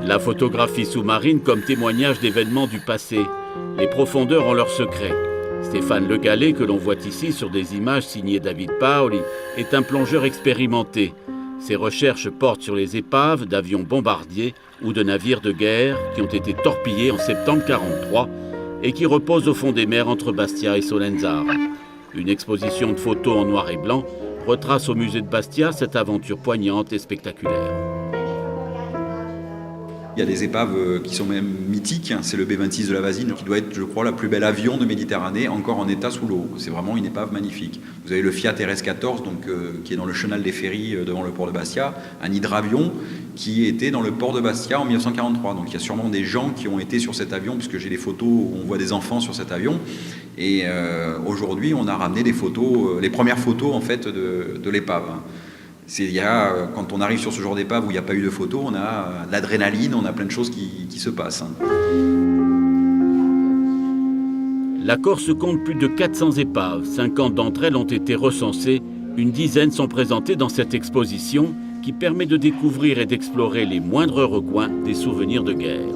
La photographie sous-marine comme témoignage d'événements du passé. Les profondeurs ont leurs secrets. Stéphane Le Gallais, que l'on voit ici sur des images signées David Paoli, est un plongeur expérimenté. Ses recherches portent sur les épaves d'avions bombardiers ou de navires de guerre qui ont été torpillés en septembre 1943 et qui reposent au fond des mers entre Bastia et Solenzara. Une exposition de photos en noir et blanc retrace au musée de Bastia cette aventure poignante et spectaculaire. Il y a des épaves qui sont même mythiques. C'est le B-26 de la Vasine qui doit être, je crois, la plus belle avion de Méditerranée encore en état sous l'eau. C'est vraiment une épave magnifique. Vous avez le Fiat RS-14 qui est dans le chenal des ferries devant le port de Bastia, un hydravion qui était dans le port de Bastia en 1943. Donc il y a sûrement des gens qui ont été sur cet avion, puisque j'ai des photos où on voit des enfants sur cet avion. Et aujourd'hui, on a ramené des photos, les premières photos en fait de l'épave. Quand on arrive sur ce genre d'épave où il n'y a pas eu de photos, on a de l'adrénaline, on a plein de choses qui se passent. La Corse compte plus de 400 épaves. 50 d'entre elles ont été recensées. Une dizaine sont présentées dans cette exposition qui permet de découvrir et d'explorer les moindres recoins des souvenirs de guerre.